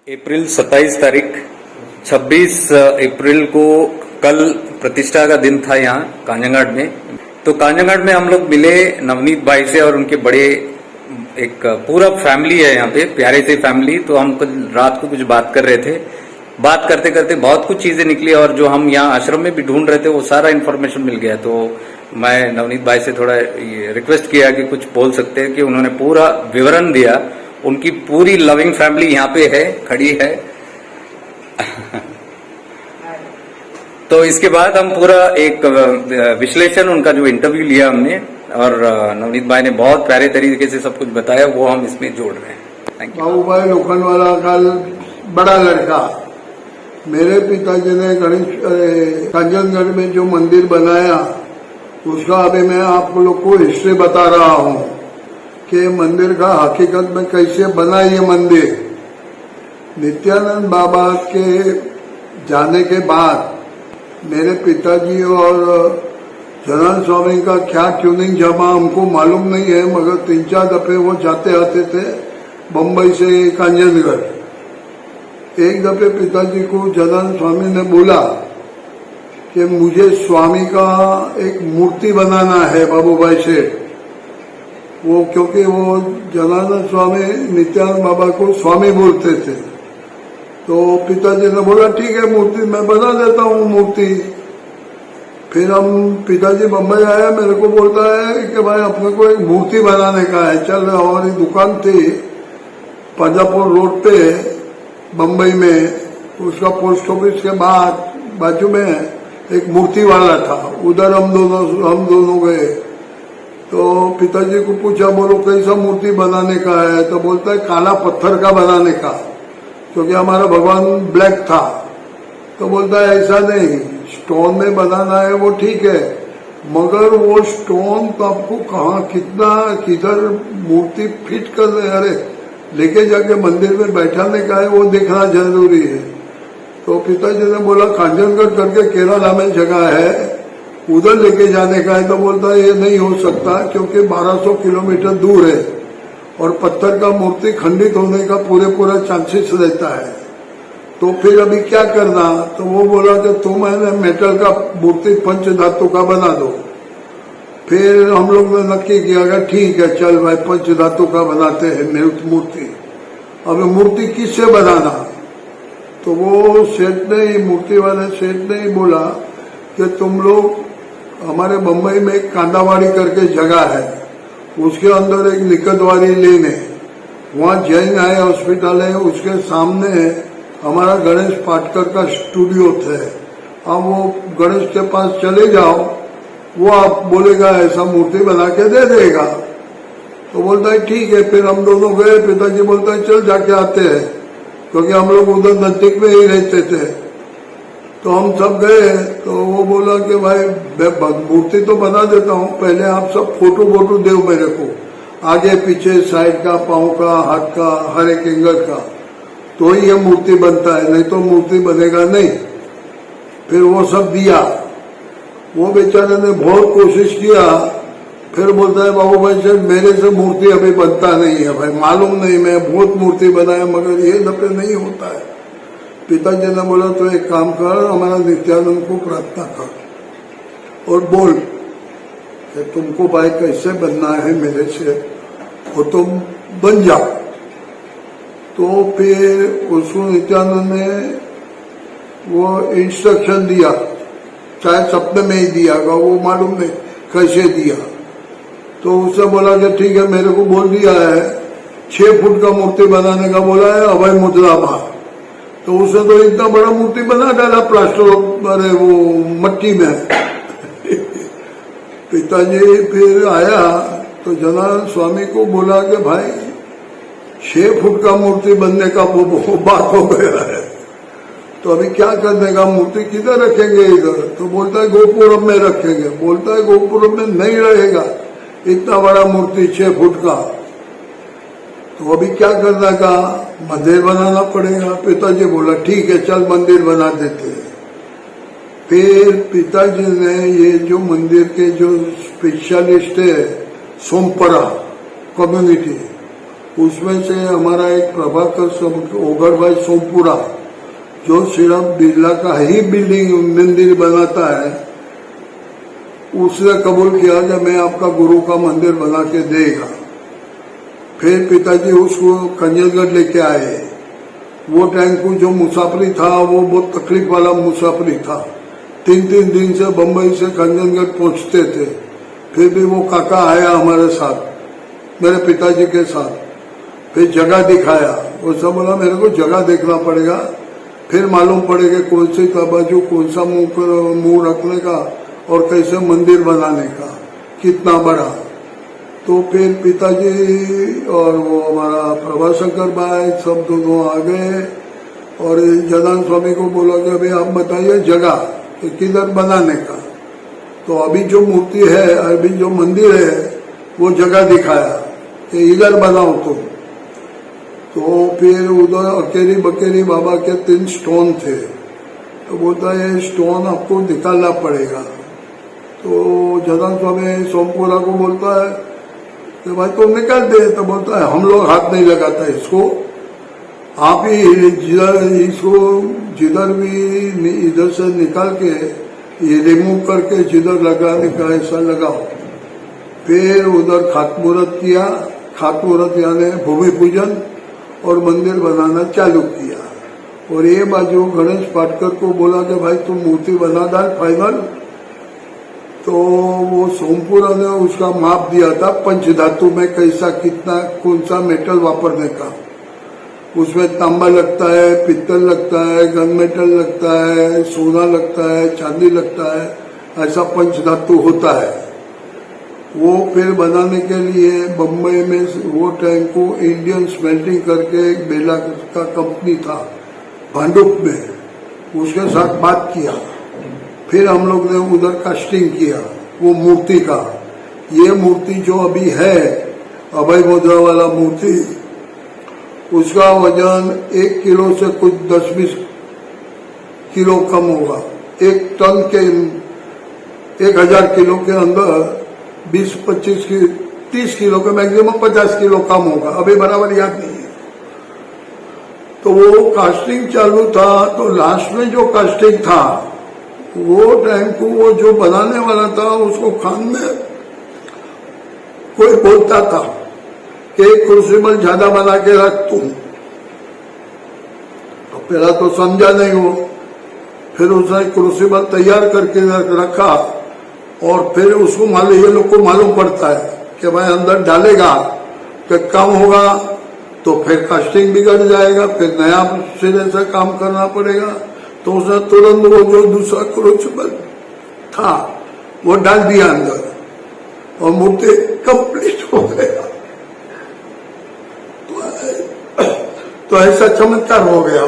अप्रैल 27 तारीख 26 अप्रैल को कल प्रतिष्ठा का दिन था यहाँ कांजंगाड़ में। तो कांजंगाड़ में हम लोग मिले नवनीत भाई से और उनके बड़े एक पूरा फैमिली है यहाँ पे, प्यारे से फैमिली। तो हम कल रात को कुछ बात कर रहे थे, बात करते करते बहुत कुछ चीजें निकली और जो हम यहाँ आश्रम में भी ढूंढ रहे थे वो सारा इन्फॉर्मेशन मिल गया। तो मैं नवनीत भाई से थोड़ा रिक्वेस्ट किया कि कुछ बोल सकते हैं कि उन्होंने पूरा विवरण दिया। उनकी पूरी लविंग फैमिली यहाँ पे है, खड़ी है। तो इसके बाद हम पूरा एक विश्लेषण, उनका जो इंटरव्यू लिया हमने, और नवनीत भाई ने बहुत प्यारे तरीके से सब कुछ बताया, वो हम इसमें जोड़ रहे हैं। Thank you. बाबू भाई लोखंडवाला का बड़ा लड़का, मेरे पिताजी ने गणेश कांजनगढ़ में जो मंदिर बनाया उसका अभी मैं आप लोग को हिस्ट्री बता रहा हूँ कि मंदिर का हकीकत में कैसे बना ये मंदिर। नित्यानंद बाबा के जाने के बाद मेरे पिताजी और जनार्दन स्वामी का क्या ट्यूनिंग जमा हमको मालूम नहीं है, मगर 3-4 दफे वो जाते आते थे बम्बई से कांजनगढ़। एक दफे पिताजी को जनार्दन स्वामी ने बोला कि मुझे स्वामी का एक मूर्ति बनाना है बाबू भाई से। वो क्योंकि वो जनार्दन स्वामी नित्यानंद बाबा को स्वामी बोलते थे, तो पिताजी ने बोला ठीक है मूर्ति मैं बना देता हूँ मूर्ति। फिर हम पिताजी बम्बई आया, मेरे को बोलता है कि भाई अपने को एक मूर्ति बनाने का है, चल। हमारी दुकान थी पाजापुर रोड पे बम्बई में, उसका पोस्ट ऑफिस के बाजू में एक मूर्ति वाला था, उधर हम दोनों गए। तो पिताजी को पूछा, बोलो कैसा मूर्ति बनाने का है? तो बोलता है काला पत्थर का बनाने का, क्योंकि हमारा भगवान ब्लैक था। तो बोलता है ऐसा नहीं, स्टोन में बनाना है वो ठीक है, मगर वो स्टोन तो आपको कहाँ किधर मूर्ति फिट कर दे, अरे लेके जाके मंदिर में बैठाने का है, वो देखना जरूरी है। तो पिताजी ने बोला कांजनगढ़ करके केरला में जगह है, उधर लेके जाने का है। तो बोलता है ये नहीं हो सकता क्योंकि 1200 किलोमीटर दूर है और पत्थर का मूर्ति खंडित होने का पूरा चांसेस रहता है। तो फिर अभी क्या करना? तो वो बोला कि तुम है मेटल का मूर्ति पंच धातु का बना दो। फिर हम लोग ने नक्की किया कि ठीक है चल भाई पंच धातु का बनाते हैं मूर्ति। अब मूर्ति किससे बनाना? तो वो सेठ ने, मूर्ति वाले सेठ ने ही बोला कि तुम लोग हमारे बम्बई में एक कांदावाड़ी करके जगह है, उसके अंदर एक निकटवाड़ी लेन है, वहाँ जैन आई हॉस्पिटल है, उसके सामने हमारा गणेश पाटकर का स्टूडियो है। आप वो गणेश के पास चले जाओ, वो आप बोलेगा ऐसा मूर्ति बना के दे देगा। तो बोलता है ठीक है। फिर हम दोनों गए, पिताजी बोलता है चल जाके आते हैं, क्योंकि हम लोग उधर नजदीक में ही रहते थे। तो हम सब गए, तो वो बोला कि भाई मूर्ति तो बना देता हूँ, पहले आप सब फोटो दो मेरे को, आगे पीछे साइड का, पाँव का, हाथ का, हर एक एंगल का, तो ही ये मूर्ति बनता है, नहीं तो मूर्ति बनेगा नहीं। फिर वो सब दिया, वो बेचारे ने बहुत कोशिश किया। फिर बोलता है बाबू भाई साहब मेरे से मूर्ति अभी बनता नहीं है, भाई मालूम नहीं, मैं बहुत मूर्ति बनाया मगर ये दफे नहीं होता है। पिताजी ने बोला तो एक काम कर, हमारा नित्यानंद को प्रार्थना कर और बोल कि तुमको भाई कैसे बनना है मेरे से, वो तुम बन जाओ। तो फिर उसको नित्यानंद ने वो इंस्ट्रक्शन दिया, शायद सपने में ही दिया होगा, वो मालूम नहीं कैसे दिया। तो उससे बोला कि ठीक है, मेरे को बोल दिया है 6 फुट का मूर्ति बनाने का बोला है अभय मुद्राबा। तो उसने तो इतना बड़ा मूर्ति बना डाला प्लास्टर, अरे वो मट्टी में। पिताजी फिर आया तो जनार्दन स्वामी को बोला कि भाई 6 फुट का मूर्ति बनने का वो बात हो गया है, तो अभी क्या करने का, मूर्ति किधर रखेंगे इधर? तो बोलता है गोपुरम में रखेंगे। बोलता है गोपुरम में नहीं रहेगा, इतना बड़ा मूर्ति 6 फुट का, तो अभी क्या करना का, मंदिर बनाना पड़ेगा। पिताजी बोला ठीक है चल मंदिर बना देते हैं। फिर पिताजी ने ये जो मंदिर के जो स्पेशलिस्ट है सोमपरा कम्युनिटी, उसमें से हमारा एक प्रभाकर ओगर भाई सोमपुरा, जो सिर्फ बिरला का ही बिल्डिंग मंदिर बनाता है, उसने कबूल किया कि मैं आपका गुरु का मंदिर बना के देगा। फिर पिताजी उसको कंजनगढ़ लेके आए। वो टाइम को जो मुसाफरी था वो बहुत तकलीफ वाला मुसाफरी था। 3-3 दिन से बम्बई से कंजनगढ़ पहुंचते थे। फिर भी वो काका आया हमारे साथ, मेरे पिताजी के साथ, फिर जगह दिखाया। वो सब बोला मेरे को जगह देखना पड़ेगा, फिर मालूम पड़ेगा कौन सी बाजू कौन सा मुंह रखने का और कैसे मंदिर बनाने का, कितना बड़ा। तो फिर पिताजी और वो हमारा प्रभाशंकर भाई सब दोनों आ गए और जनान स्वामी को बोला कि अभी आप बताइए जगह कि किधर बनाने का। तो अभी जो मूर्ति है, अभी जो मंदिर है, वो जगह दिखाया कि इधर बनाओ तुम। तो फिर उधर अकेरी बकेरी बाबा के 3 स्टोन थे। तो बोलता है ये स्टोन आपको निकालना पड़ेगा। तो जनान स्वामी सोमपुरा को बोलता है कि भाई तुम निकाल दे। तो बोलता है हम लोग हाथ नहीं लगाता इसको, आप ही जिधर भी इधर से निकाल के ये रिमूव करके जिधर लगाने का ऐसा लगाओ। फिर उधर खातमुहूर्त किया, खातमुहूर्त यानी भूमि पूजन और मंदिर बनाना चालू किया। और ये बाजू गणेश पाटकर को बोला कि भाई तुम मूर्ति बना डाल फाइनल। तो वो सोमपुरा ने उसका माप दिया था पंचधातु में कैसा कितना कौन सा मेटल वापरने का। उसमें तांबा लगता है, पित्तल लगता है, गन मेटल लगता है, सोना लगता है, चांदी लगता है, ऐसा पंचधातु होता है। वो फिर बनाने के लिए बम्बई में वो टाइम को इंडियन स्मेल्टिंग करके एक बेला का कंपनी था भांडुप में, उसके साथ बात किया। फिर हम लोग ने उधर कास्टिंग किया वो मूर्ति का। ये मूर्ति जो अभी है अभय मुद्रा वाला मूर्ति, उसका वजन 1 किलो से कुछ 10-20 किलो कम होगा। 1 टन के 1000 किलो के अंदर 20-25 30 किलो का मैक्सिमम 50 किलो कम होगा, अभी बराबर याद नहीं है। तो वो कास्टिंग चालू था। तो लास्ट में जो कास्टिंग था वो टाइम को वो जो बनाने वाला था उसको खान में कोई बोलता था कि क्रूसिबल ज्यादा बना के रख तुम। तो पहला तो समझा नहीं वो, फिर उसने क्रूसिबल तैयार करके रखा और फिर उसको मालूम, ये लोग को मालूम पड़ता है कि भाई अंदर डालेगा कि कम होगा तो फिर कास्टिंग बिगड़ जाएगा, फिर नया सिरे से काम करना पड़ेगा। तो उसने तुरंत वो जो दूसरा क्रूसिबल था वो डाल दिया अंदर और मूर्ति कंप्लीट हो गया। तो ऐसा चमत्कार हो गया।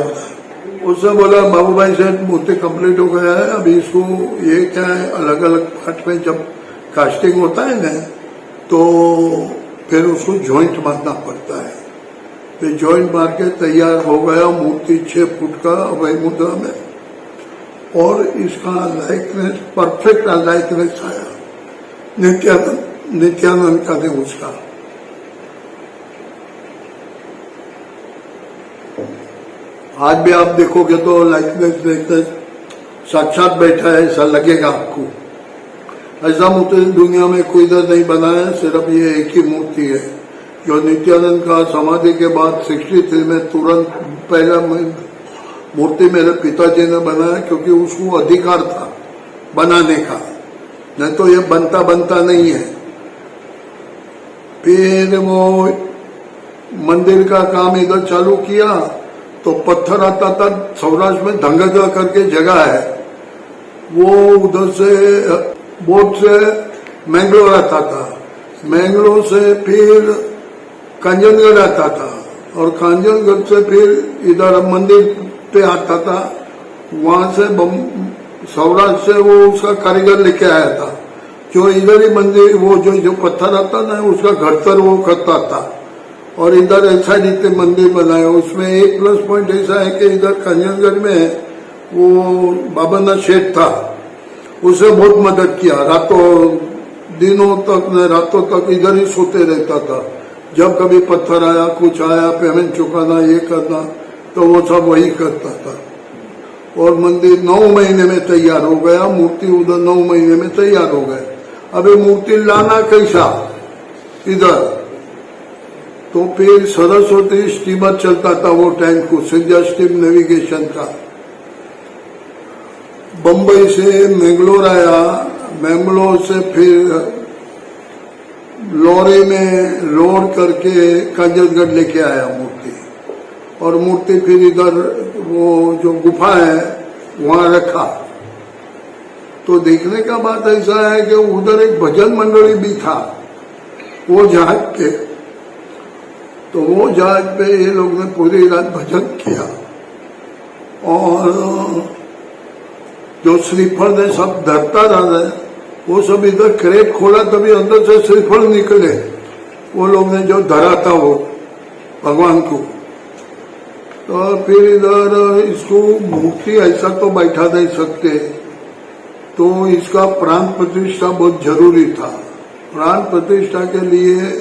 उसने बोला बाबू भाई से मूर्ति कंप्लीट हो गया है, अभी इसको ये क्या है अलग अलग पार्ट में जब कास्टिंग होता है ना तो फिर उसको जॉइंट मारना पड़ता है। फिर जॉइंट मार के तैयार हो गया मूर्ति 6 फुट का अभय मुद्रा में। और इसका लाइकनेस परफेक्ट लाइकनेस आया नित्यानंद का दिन उसका। आज भी आप देखोगे तो लाइकनेस साक्षात बैठा है ऐसा लगेगा आपको। ऐसा मूर्ति दुनिया में कोई इधर नहीं बना है, सिर्फ ये एक ही मूर्ति है जो नित्यानंद का समाधि के बाद 63 में तुरंत पहला मूर्ति मेरे पिताजी ने बनाया, क्योंकि उसको अधिकार था बनाने का, नहीं तो ये बनता नहीं है। फिर वो मंदिर का काम इधर चालू किया तो पत्थर आता था। सौराष्ट्र में धंगजा करके जगह है, वो उधर से बोट से मैंगलोर आता था, मैंगलोर से फिर कांजनगढ़ आता था और कांजनगढ़ से फिर इधर मंदिर पे आता था। वहां से सौराष्ट्र से वो उसका कारीगर लेके आया था जो इधर ही मंदिर वो जो पत्थर आता ना उसका घड़तर वो करता था और इधर ऐसा रीते मंदिर बनाया। उसमें एक प्लस पॉइंट ऐसा है कि इधर कंजनगढ़ में वो बाबा शेठ था, उसे बहुत मदद किया। रातों तक इधर ही सोते रहता था जब कभी पत्थर आया, कुछ आया, पेमेंट चुकाना, ये करना, तो वो सब वही करता था। और मंदिर 9 महीने में तैयार हो गया, मूर्ति उधर 9 महीने में तैयार हो गए। अबे मूर्ति लाना कैसा इधर, तो फिर सरस्वती स्टीमर चलता था वो टाइम को, संजय स्टीम नेविगेशन का। बम्बई से मैंगलोर आया, मैंगलोर से फिर लॉरी में लोड करके कांजनगढ़ लेके आया मूर्ति, और मूर्ति फिर इधर वो जो गुफा है वहां रखा। तो देखने का बात ऐसा है कि उधर एक भजन मंडली भी था वो जहाज पे, तो वो जहाज पे ये लोग ने पूरी रात भजन किया, और जो श्रीफल ने सब धरता रहा वो सब इधर क्रेट खोला, तभी अंदर से श्रीफल निकले, वो लोग ने जो धरा था वो भगवान को। तो फिर इधर इसको मूर्ति ऐसा तो बैठा नहीं सकते, तो इसका प्राण प्रतिष्ठा बहुत जरूरी था। प्राण प्रतिष्ठा के लिए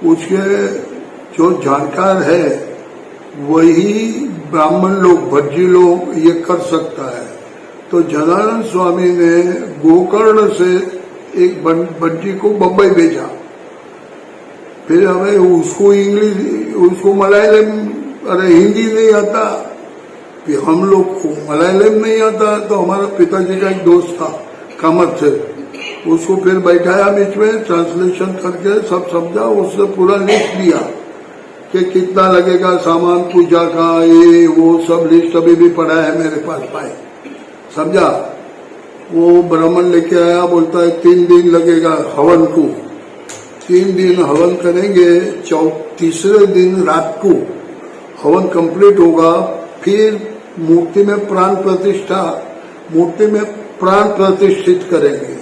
उसके जो जानकार है वही ब्राह्मण लोग, भज्जी लोग ये कर सकता है। तो जनानंद स्वामी ने गोकर्ण से एक भज्जी को बम्बई भेजा, फिर हमें उसको इंग्लिश, उसको मलयालम, अरे हिंदी नहीं आता, फिर हम लोग को मलयालम नहीं आता, तो हमारा पिताजी का एक दोस्त था कामत से, उसको फिर बैठाया बीच में, ट्रांसलेशन करके सब समझा, उसने पूरा लिस्ट दिया कि कितना लगेगा सामान पूजा का, ये वो सब लिस्ट अभी भी पड़ा है मेरे पास पाए, समझा। वो ब्राह्मण लेके आया, बोलता है 3 दिन लगेगा हवन को, 3 दिन हवन करेंगे, तीसरे दिन रात को हवन कंप्लीट होगा, फिर मूर्ति में प्राण प्रतिष्ठा, मूर्ति में प्राण प्रतिष्ठित करेंगे।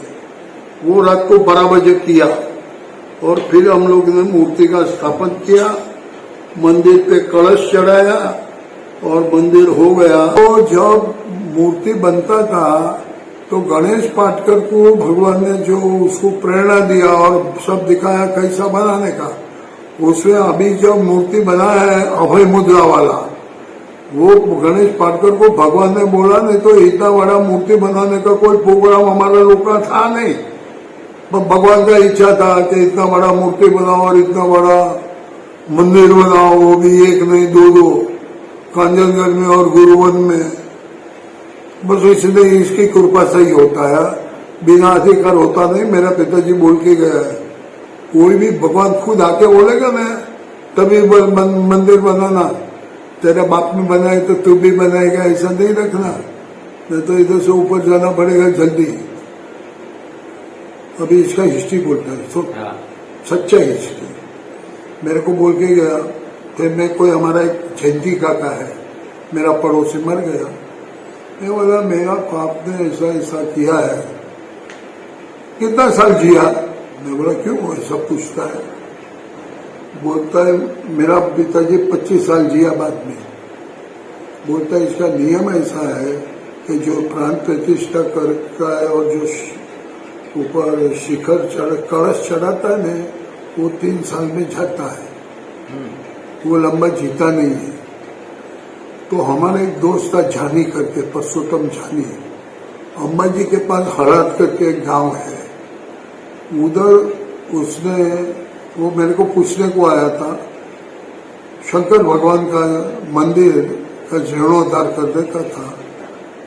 वो रात को 12 बजे किया, और फिर हम लोग ने मूर्ति का स्थापन किया, मंदिर पे कलश चढ़ाया और मंदिर हो गया। तो जब मूर्ति बनता था तो गणेश पाटकर को भगवान ने जो उसको प्रेरणा दिया और सब दिखाया कैसा बनाने का, उसमें अभी जब मूर्ति बना है अभय मुद्रा वाला, वो गणेश पाटकर को भगवान ने बोला, नहीं तो इतना बड़ा मूर्ति बनाने का कोई प्रोग्राम हमारा लोग का था नहीं, भगवान का इच्छा था कि इतना बड़ा मूर्ति बनाओ और इतना बड़ा मंदिर बनाओ, वो भी एक नहीं 2-2, कांजनगढ़ में और गुरुवन में। बस इसलिए इसकी कृपा से ही होता है, बिना अधिकार होता नहीं। मेरा पिताजी बोल के गया है, कोई भी भगवान खुद आके बोलेगा ना तभी मंदिर बनाना, तेरा बाप ने बनाए तो तू भी बनाएगा, ऐसा नहीं रखना, नहीं तो इधर से ऊपर जाना पड़ेगा जल्दी। अभी इसका हिस्ट्री बोलता है, तो सच्चा हिस्ट्री मेरे को बोल के गया। फिर मैं कोई हमारा एक जयंती काका है, मेरा पड़ोसी मर गया, मैं बोला मेरा बाप ने ऐसा ऐसा किया है, कितना साल जिया? मैं बोला क्यों ऐसा पूछता है? बोलता है मेरा पिताजी 25 साल जिया बाद में। बोलता है इसका नियम ऐसा है कि जो प्राण प्रतिष्ठा करता है और जो ऊपर शिखर कलश चढ़ाता है ना, वो 3 साल में जाता है, वो लंबा जीता नहीं है। तो हमारा एक दोस्त था झानी करके, परसोत्तम झानी, अम्मा जी के पास हड़ात करके एक गांव है, उधर उसने वो मेरे को पूछने को आया था, शंकर भगवान का मंदिर का जीर्णोद्धार करने का था।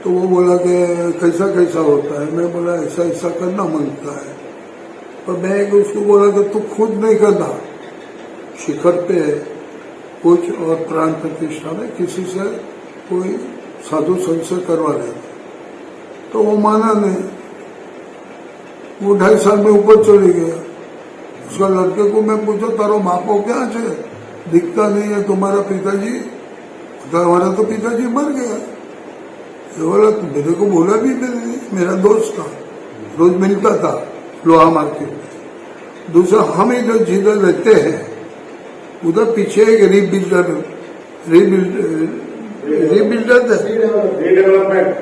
तो वो बोला कि कैसा कैसा होता है? मैं बोला ऐसा ऐसा करना मांगता है। पर मैं उसको बोला कि तू खुद नहीं करना, शिखर पे कुछ और प्राण प्रतिष्ठा में किसी से कोई साधु संत से करवा लेना। तो वो माना नहीं, वो 2.5 साल में ऊपर चले गया। उसका लड़के को मैं पूछा तारो बापो क्या है, दिखता नहीं है तुम्हारा पिताजी? हमारा तो पिताजी मर गया। बोला मेरे को बोला भी नहीं, मेरा दोस्त था, रोज मिलता था लोहा मार्केट में। दूसरा हम इधर जिधर रहते हैं उधर पीछे एक रीबिल्डर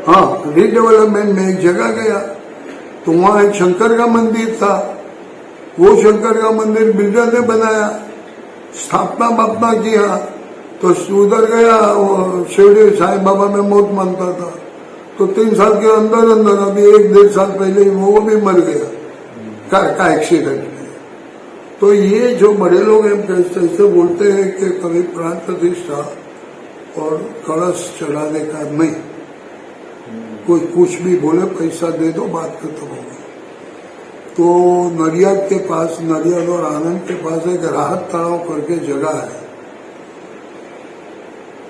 हाँ रीडेवलपमेंट में एक जगह गया, तो वहां एक शंकर का मंदिर था। वो शंकर का मंदिर बिल्डर ने बनाया, स्थापना वापना किया तो उधर गया, वो शिरडी साईं बाबा में मौत मानता था, तो 3 साल के अंदर अंदर अभी 1-1.5 साल पहले वो भी मर गया कार का एक्सीडेंट में। तो ये जो बड़े लोग हैं कैसे बोलते हैं कि कभी प्राण प्रतिष्ठा और कलश चढ़ाने का नहीं, कोई कुछ भी बोले पैसा दे दो बात खत्म हो गई। तो नडियाद के पास, नडियाद और आनंद के पास एक राहत तालाव करके जगह है,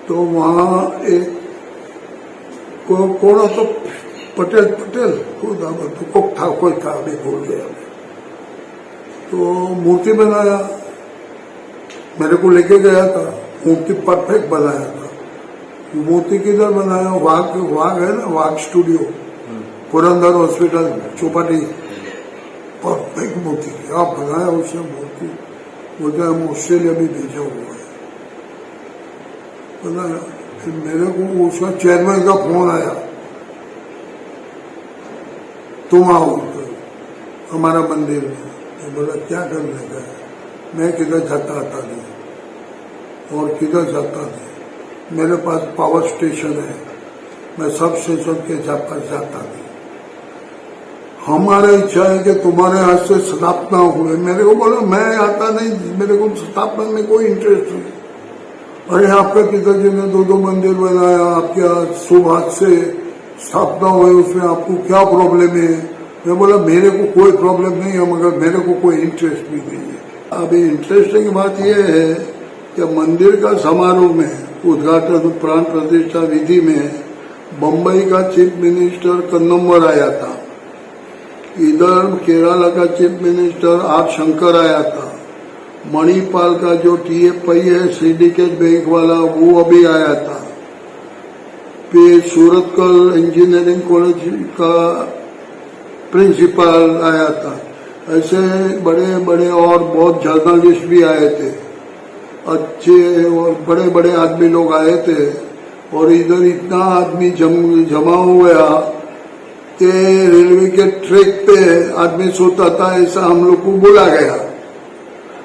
तो वहाँ एक कौन तो पटेल खुद था कोई था, अभी भूल गया। तो मूर्ति बनाया, मेरे को लेके गया था, मूर्ति परफेक्ट बनाया था। मूर्ति किधर बनाया? वाघ है ना, Wagh studio, Purandar hospital Chowpatty, perfect मूर्ति क्या बनाया उसने मूर्ति। बोलते हम ऑस्ट्रेलिया भी भेजा हुआ है, बनाया। फिर मेरे को उसका चेयरमैन का फोन आया, तुम आओ हमारा मंदिर में। मैं बोला क्या करने का है? मैं किधर जाता आता नहीं और किधर जाता नहीं, मेरे पास पावर स्टेशन है, मैं सब स्टेशन के पास जाता नहीं। हमारा इच्छा है कि तुम्हारे हाथ से स्थापना हुए। मेरे को बोला मैं आता नहीं, मेरे को स्थापना में कोई इंटरेस्ट नहीं। अरे आपके पिताजी ने 2 मंदिर बनाया, आपके शुभ हाथ से स्थापना हुई, उसमें आपको क्या प्रॉब्लम है? मैं बोला मेरे को कोई प्रॉब्लम नहीं है, मगर मेरे को कोई इंटरेस्ट भी नहीं है। अभी इंटरेस्टिंग बात यह है कि मंदिर का समारोह में उद्घाटन प्राण प्रतिष्ठा विधि में बम्बई का चीफ मिनिस्टर कन्नम्बर आया था, इधर केरला का चीफ मिनिस्टर आर शंकर आया था, मणिपाल का जो TFI है सिंडिकेट बैंक वाला वो अभी आया था, फिर सूरतकल इंजीनियरिंग कॉलेज का प्रिंसिपल आया था। ऐसे बड़े बड़े और बहुत जर्नलिस्ट भी आए थे, अच्छे और बड़े बड़े आदमी लोग आए थे। और इधर इतना आदमी जमा हुआ कि रेलवे के ट्रैक पे आदमी सोता था, ऐसा हम लोग को बोला गया,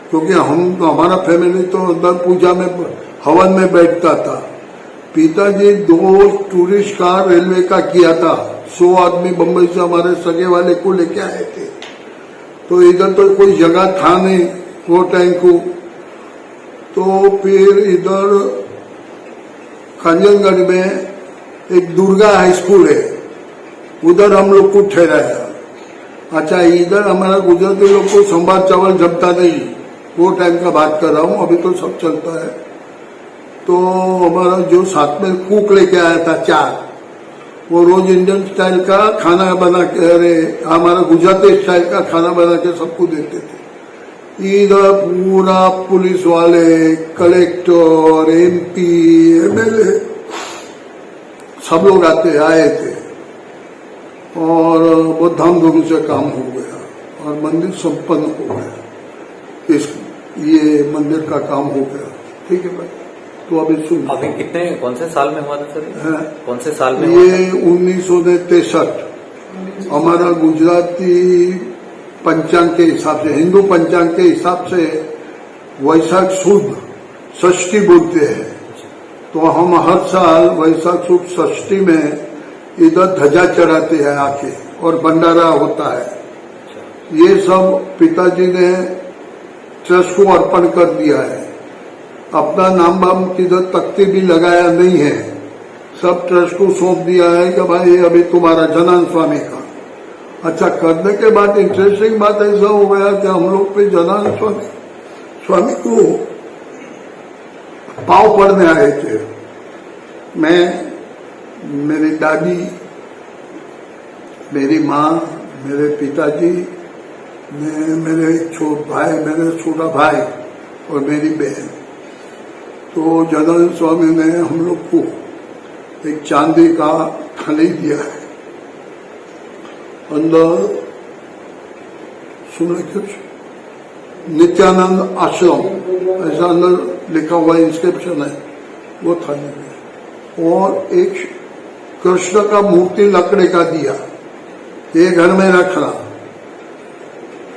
क्योंकि हमारा फैमिली तो अंदर पूजा में हवन में बैठता था। पिताजी 2 टूरिस्ट कार रेलवे का किया था, 100 आदमी बम्बई से हमारे सगे वाले को लेके आए थे। तो इधर तो कोई जगह था नहीं वो टाइम को। तो फिर इधर कांजनगढ़ में एक दुर्गा हाई स्कूल है, उधर हम लोग को ठहराया। अच्छा, इधर हमारा गुजराती लोग को संभार चावल जमता नहीं, वो टाइम का बात कर रहा हूँ, अभी तो सब चलता है। तो हमारा जो साथ में कुक लेके आया था 4, वो रोज इंडियन स्टाइल का खाना बना के, अरे हमारा गुजराती स्टाइल का खाना बना के सबको देते थे। इधर पूरा पुलिस वाले, कलेक्टर, MP, MLA सब लोग आए थे और बहुत धामधूम से काम हो गया और मंदिर संपन्न हो गया। ये मंदिर का काम हो गया, ठीक है भाई। तो अभी सुन, अभी कौन से साल में हुआ था सर? कौन से साल में? ये 1963 हमारा गुजराती पंचांग के हिसाब से, हिंदू पंचांग के हिसाब से वैशाख शुद्ध षष्ठी बोलते हैं। तो हम हर साल वैशाख शुद्ध षष्ठी में इधर ध्वजा चढ़ाते हैं आके, और भंडारा होता है। ये सब पिताजी ने ट्रस्ट को अर्पण कर दिया है, अपना नाम वाम किधर तख्ती भी लगाया नहीं है, सब ट्रस्ट को सौंप दिया है कि भाई अभी तुम्हारा जनान स्वामी का। अच्छा, करने के बाद इंटरेस्टिंग बात ऐसा हो गया कि हम लोग पे जनान स्वामी को पाव पड़ने आए थे। मैं, मेरी दादी, मेरी माँ, मेरे पिताजी, मेरे छोटा भाई और मेरी बहन। तो जनार्दन स्वामी ने हम लोग को एक चांदी का थाली दिया है, अंदर सुना कुछ नित्यानंद आश्रम ऐसा अंदर लिखा हुआ इंस्क्रिप्शन है, वो थाली में। और एक कृष्ण का मूर्ति लकड़े का दिया, ये घर में रखना।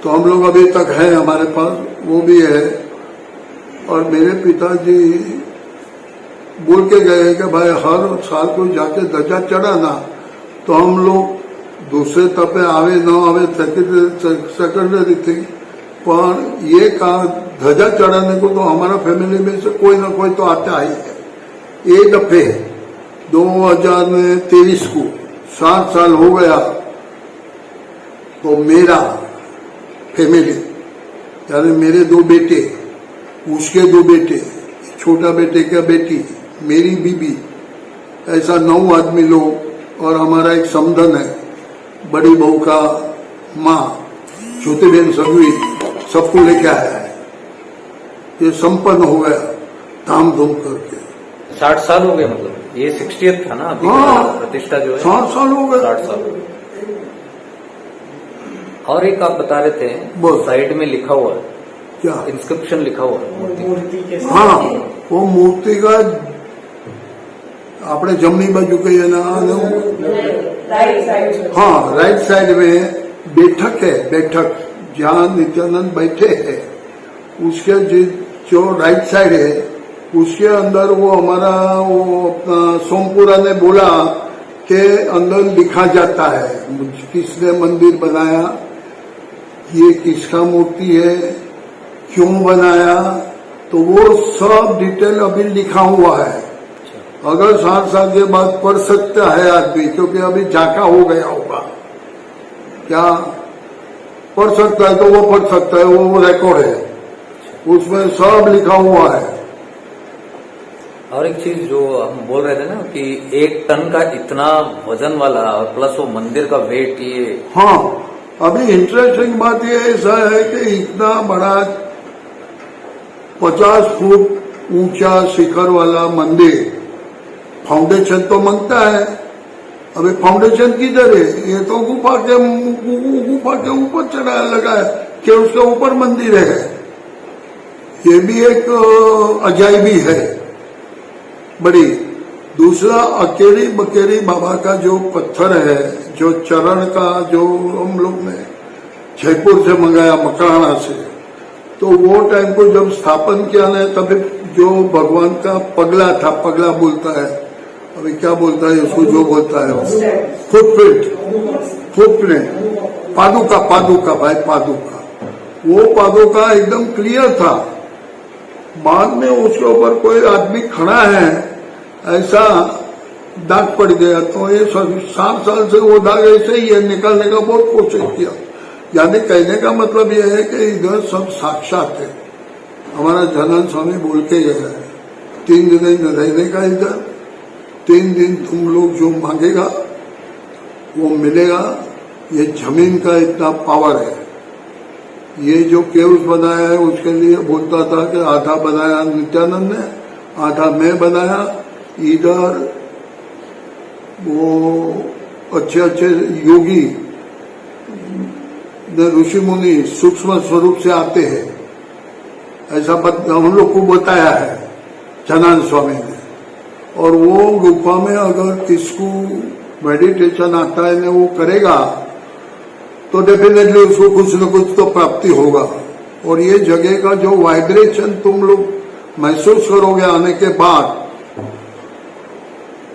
तो हम लोग अभी तक है हमारे पास, वो भी है। और मेरे पिताजी बोल के गए कि भाई हर साल को जाके ध्वजा चढ़ाना, तो हम लोग दूसरे तपे आवे न आवे सेकेंडरी थी, पर ये कहा ध्वजा चढ़ाने को तो हमारा फैमिली में से कोई ना कोई तो आता ही है। एक दफे 2023 को 7 साल हो गया, तो मेरा फैमिली यानी मेरे 2 बेटे, उसके 2 बेटे, छोटा बेटे का बेटी, मेरी बीबी, ऐसा 9 आदमी लोग, और हमारा एक समधन है, बड़ी बहू का माँ छोटी बहन सभी, सबको लेके आया है। ये संपन्न हो गया धाम धूम करके। 60 साल हो गए, मतलब ये 60th था ना अभी? हाँ, प्रतिष्ठा जो है 60 साल हो गए। 60 साल। और एक आप बता रहे थे साइड में लिखा हुआ है, क्या इंस्क्रिप्शन लिखा हुआ है मूर्ति के? हाँ, वो मूर्ति का आपने जमनी बाजू कही ना, हाँ राइट साइड में बैठक है, बैठक जहाँ नित्यानंद बैठे हैं, उसके जो राइट साइड है उसके अंदर वो हमारा वो अपना सोमपुरा ने बोला कि अंदर लिखा जाता है किसने मंदिर बनाया, ये किसका मूर्ति है, क्यों बनाया, तो वो सब डिटेल अभी लिखा हुआ है। अगर 7 साल के बाद पढ़ सकता है आदमी, क्योंकि अभी जाका हो गया होगा, क्या पढ़ सकता है तो वो पढ़ सकता है, वो रिकॉर्ड है, उसमें सब लिखा हुआ है। और एक चीज जो हम बोल रहे थे ना कि 1 टन का इतना वजन वाला और प्लस वो मंदिर का वेट, ये हाँ, अभी इंटरेस्टिंग बात ये ऐसा है कि इतना बड़ा 50 फुट ऊंचा शिखर वाला मंदिर, फाउंडेशन तो मांगता है, अभी फाउंडेशन किधर है? ये तो गुफा के ऊपर चढ़ाया लगा है कि उसके ऊपर मंदिर है। ये भी एक अजायबी है बड़ी। दूसरा अकेरी बकेरी बाबा का जो पत्थर है, जो चरण का, जो हम लोग ने जयपुर से मंगाया मकराना से, तो वो टाइम को जब स्थापन किया ना, तभी जो भगवान का पगला था, पगला बोलता है, अभी क्या बोलता है उसको, जो बोलता है फुटप्रिंट, पादुका भाई, पादुका, वो पादुका एकदम क्लियर था। बाद में उसके ऊपर कोई आदमी खड़ा है ऐसा दाग पड़ गया, तो ये 7 साल से वो दाग ऐसे ही है, निकालने का बहुत कोशिश किया। यानी कहने का मतलब यह है कि इधर सब साक्षात है। हमारा जनानंद स्वामी बोल के गया है 3 दिन रहने का इधर, 3 दिन तुम लोग जो मांगेगा वो मिलेगा। ये जमीन का इतना पावर है। ये जो केव्स बनाया है उसके लिए बोलता था कि आधा बनाया नित्यानंद ने, आधा मैं बनाया। इधर वो अच्छे योगी ऋषि मुनि सूक्ष्म स्वरूप से आते हैं, ऐसा हम लोग को बताया है जनानंद स्वामी ने। और वो गुफा में अगर किसको मेडिटेशन आता है ना, वो करेगा तो डेफिनेटली उसको कुछ न कुछ तो प्राप्ति होगा। और ये जगह का जो वाइब्रेशन तुम लोग महसूस करोगे आने के बाद,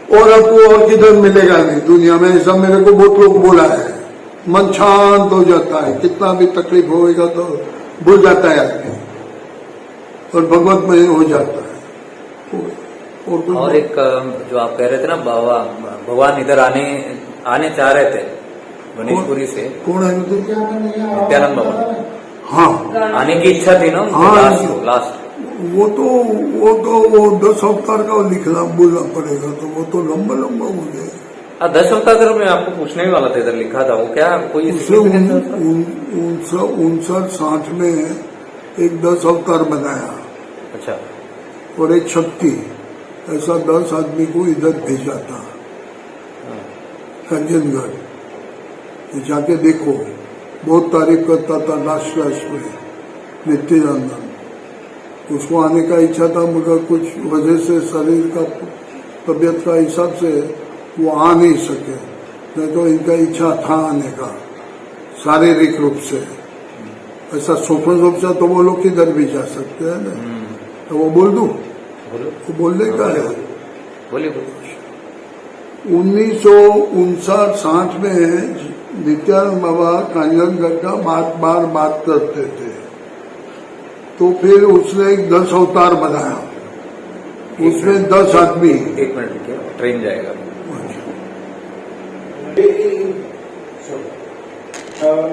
और आपको और किधर मिलेगा नहीं दुनिया में। ऐसा मेरे को बहुत लोग बोला है, मन शांत हो जाता है, कितना भी तकलीफ होएगा तो भूल जाता है आदमी और भगवतमय हो जाता है। और एक जो आप कह रहे थे ना, भगवान इधर आने चाह रहे थे गणेशपुरी से, कौन है? नित्यानंद बाबा, हाँ, आने की इच्छा थी ना, हाँ, लास्ट वो तो 10 अवतार का लिखना बोलना पड़ेगा, तो वो तो लंबा हो जाएगा। 10 अवतार मैं आपको पूछने ही वाला था, इधर लिखा था, वो क्या कोई 59-60 में एक 10 अवतार बनाया। अच्छा। और एक शक्ति, ऐसा 10 आदमी को इधर भेजा था कंजनगढ़, जाके देखो। बहुत तारीफ करता था लास्ट में नित्यानंद। उसको आने का इच्छा था, मगर कुछ वजह से शरीर का तबियत का हिसाब से वो आ नहीं सके, नहीं तो इनका इच्छा था आने का शारीरिक रूप से। ऐसा सूक्ष्म रूप से तो वो लोग किधर भी जा सकते हैं ना। तो वो बोल दूं, बोलो वो बोलने का है। बोलिए 1959-60 में नित्यानंद बाबा कांजनगढ़ का बात करते थे, तो फिर उसने एक 10 अवतार बनाया, उसमें 10 आदमी। 1 मिनट रुकिए, ट्रेन जाएगा।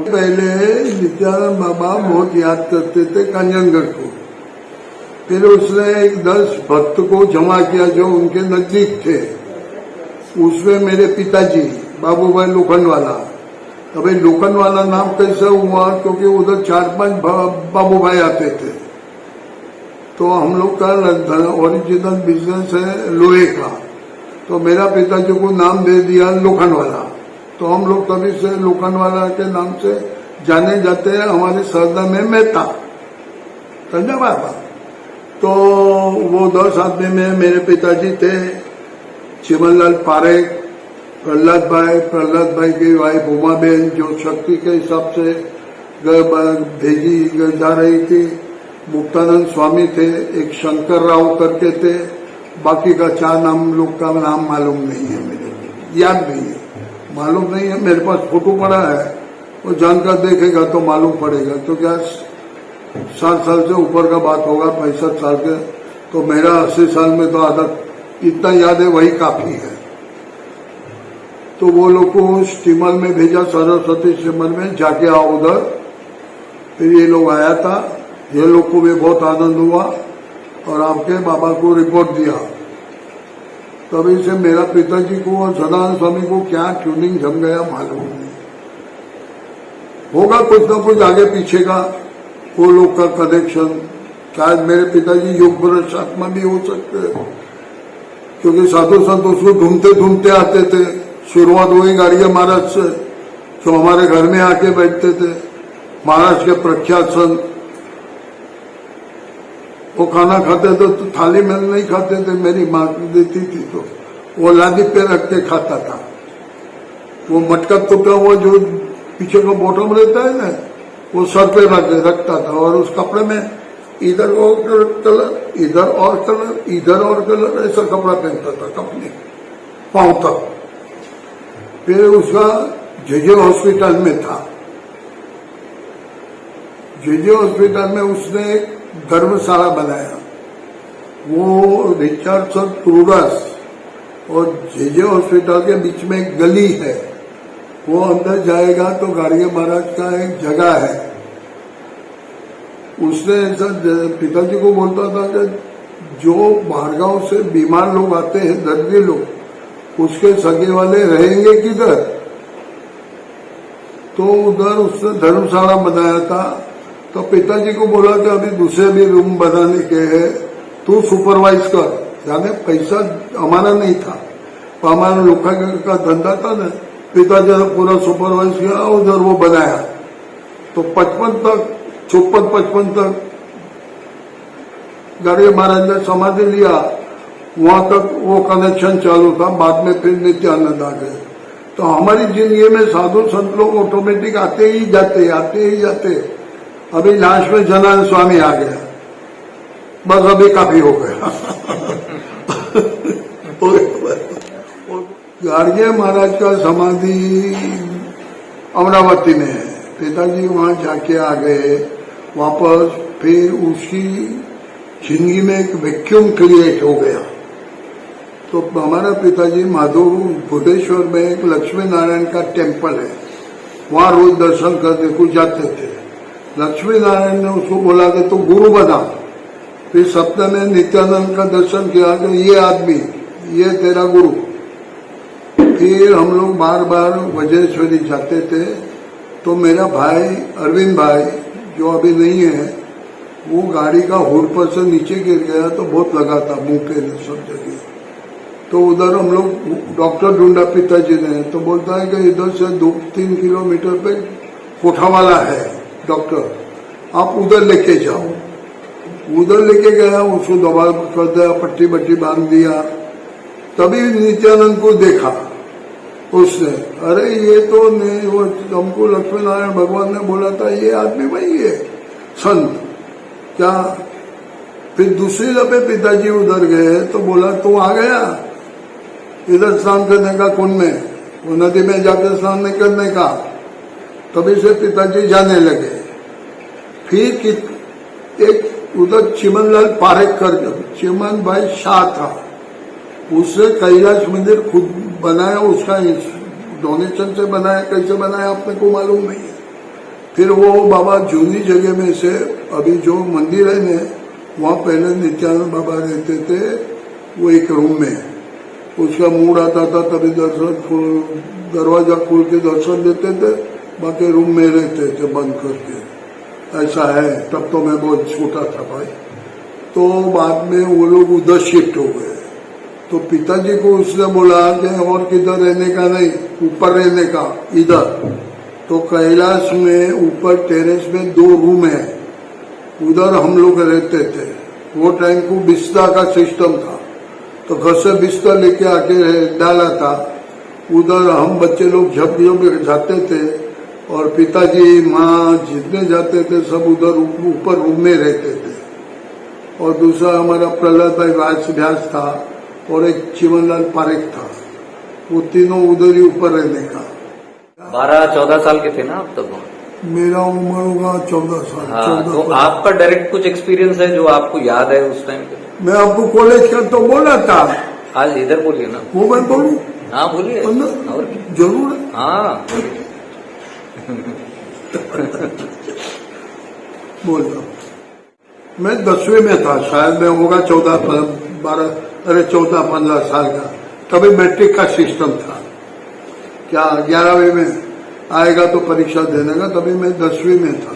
पहले नित्यानंद बाबा बहुत याद करते थे कांजनगढ़ को, फिर उसने एक 10 भक्त को जमा किया जो उनके नजदीक थे, उसमें मेरे पिताजी बाबूभाई लोखंडवाला। अभी लोखंडवाला नाम कैसे हुआ, क्योंकि उधर 4-5 बाबूभाई आते थे, तो हम लोग का ओरिजिनल बिजनेस है लोहे का, तो मेरा पिताजी को नाम दे दिया लोखंडवाला, तो हम लोग तभी से लोखंडवाला के नाम से जाने जाते हैं। हमारे सरदार में मैं था, समझा बाबा। तो वो 10 आदमी में मेरे पिताजी थे, चिमनलाल पारेख, प्रहलाद भाई की वाइफ उमाबेन, जो शक्ति के हिसाब से भेजी जा रही थी, मुक्तानंद स्वामी थे, एक शंकर राव करके थे, बाकी का 4 नाम लोग का नाम मालूम नहीं है, मेरे याद नहीं है, मालूम नहीं है। मेरे पास फोटो पड़ा है, वो जानकर देखेगा तो मालूम पड़ेगा। तो क्या 60 साल से ऊपर का बात होगा, 65 साल के, तो मेरा 80 साल में तो आधा इतना याद है, वही काफी है। तो वो लोग को स्टीमर में भेजा, सरस्वती स्टीमर में, जाके आओ उधर। फिर ये लोग आया था, ये लोग को भी बहुत आनंद हुआ और आपके बाबा को रिपोर्ट दिया। तभी से मेरा पिताजी को और सदानंद स्वामी को क्या ट्यूनिंग जम गया मालूम नहीं, होगा कुछ ना कुछ आगे पीछे का वो लोग का कनेक्शन। शायद मेरे पिताजी योग भ्रष्ट आत्मा भी हो सकते हैं, क्योंकि साधु संत उसको ढूंढते आते थे। शुरुआत हुई गाड़िया महाराज से, जो हमारे घर में आके बैठते थे, महाराज के प्रख्यात संत। वो खाना खाते थे तो थाली में नहीं खाते थे, मेरी माँ देती थी तो वो लादी पे रख के खाता था। वो मटका टूटा हुआ जो पीछे का बॉटम रहता है ना, वो सर पे रखता था, और उस कपड़े में इधर और कलर, इधर और कलर, इधर और कलर, ऐसा कपड़ा पहनता था कपड़े पांव तक। फिर उसका जेजे हॉस्पिटल में था, जेजे हॉस्पिटल में उसने एक धर्मशाला बनाया। वो रिचर्डसन ट्रूडस और जेजे हॉस्पिटल के बीच में एक गली है, वो अंदर जाएगा तो गाड़िया महाराज का एक जगह है। उसने ऐसा पिताजी को बोलता था कि जो बाहरगांव से बीमार लोग आते हैं, दर्दी लोग, उसके सगे वाले रहेंगे किधर, तो उधर उसने धर्मशाला बनाया था। तो पिताजी को बोला कि अभी दूसरे भी रूम बनाने के हैं, तू सुपरवाइज कर। यानी पैसा हमारा नहीं था, तो हमारा लोखा का धंधा था ना, पिताजी ने पूरा सुपरवाइज किया, उधर वो बनाया। तो 54 तक गाड़ी महाराज ने समाधि लिया, वहां तक वो कनेक्शन चालू था। बाद में फिर नित्यानंद आ गए। तो हमारी जिंदगी में साधु संत लोग ऑटोमेटिक आते ही जाते। अभी लास्ट में जनानंद स्वामी आ गया, बस अभी काफी हो गया। गाड़गे महाराज का समाधि अमरावती में है, पिताजी वहां जाके आ गए वापस। फिर उसकी जिंदगी में एक वैक्यूम क्रिएट हो गया। तो हमारा पिताजी माधव भुवनेश्वर में एक लक्ष्मी नारायण का टेम्पल है, वहां रोज दर्शन करने को जाते थे। लक्ष्मी नारायण ने उसको बोला कि तू गुरु बना। फिर सप्ताह में नित्यानंद का दर्शन किया कि ये आदमी, ये तेरा गुरु। फिर हम लोग बार बार वज्रेश्वरी जाते थे। तो मेरा भाई अरविंद भाई, जो अभी नहीं है, वो गाड़ी का हुड पर से नीचे गिर गया, तो बहुत लगा था मुंह पे सब जगह। तो उधर हम लोग डॉक्टर ढूंढा पिताजी ने, तो बोलता है कि इधर से 2-3 किलोमीटर पे कोठावाला है डॉक्टर, आप उधर लेके जाओ। उधर लेके गया, उसको दवा कर दिया, पट्टी बट्टी बांध दिया। तभी नित्यानंद को देखा उसने, अरे ये तो नहीं, वो हमको लक्ष्मी नारायण भगवान ने बोला था ये आदमी वही है संत। क्या फिर दूसरी दफे पिताजी उधर गए तो बोला तू आ गया इधर स्नान करने का कुंड में, वो नदी में जाकर स्नान नहीं करने का। तभी से पिताजी जाने लगे। फिर एक उधर चिमनलाल पारेख कर चिमन भाई शाह था, उससे कैलाश मंदिर खुद बनाया, उसका डोनेशन से बनाया, कैसे बनाया अपने को मालूम नहीं है। फिर वो बाबा जूनी जगह में से अभी जो मंदिर है ने वहाँ पहले नित्यानंद बाबा रहते थे, वो एक रूम में, उसका मूड आता था तभी दरवाजा खोल के दर्शन देते थे, बाकी रूम में रहते थे बंद करके, ऐसा है। तब तो मैं बहुत छोटा था भाई। तो बाद में वो लोग उधर शिफ्ट हो गए। तो पिताजी को उसने बोला कि और किधर रहने का नहीं, ऊपर रहने का इधर। तो कैलाश में ऊपर टेरेस में 2 रूम है, उधर हम लोग रहते थे। वो टाइम को बिस्तर का सिस्टम था, तो घर से बिस्तर लेके आके डाला था। उधर हम बच्चे लोग जब जाते थे और पिताजी माँ जितने जाते थे सब उधर ऊपर रूम में रहते थे। और दूसरा हमारा प्रहलाद भाई व्यास था और एक चिमनलाल पारेख था, वो तीनों उधर ही ऊपर रहने का। 12-14 साल के थे ना आप तब? मेरा उम्र होगा 14 साल। हाँ, तो आपका डायरेक्ट कुछ एक्सपीरियंस है जो आपको याद है उस टाइम पे? मैं आपको कॉलेज का तो बोला था। आज इधर बोलिए ना। वो मैं बोलूं? हाँ बोलिए। और जरूर है। हाँ बोल रहा हूँ। मैं 10वीं में था, शायद मैं होगा 14-15 साल का। तभी मैट्रिक का सिस्टम था, क्या 11वीं में आएगा तो परीक्षा देने का। तभी मैं 10वीं में था।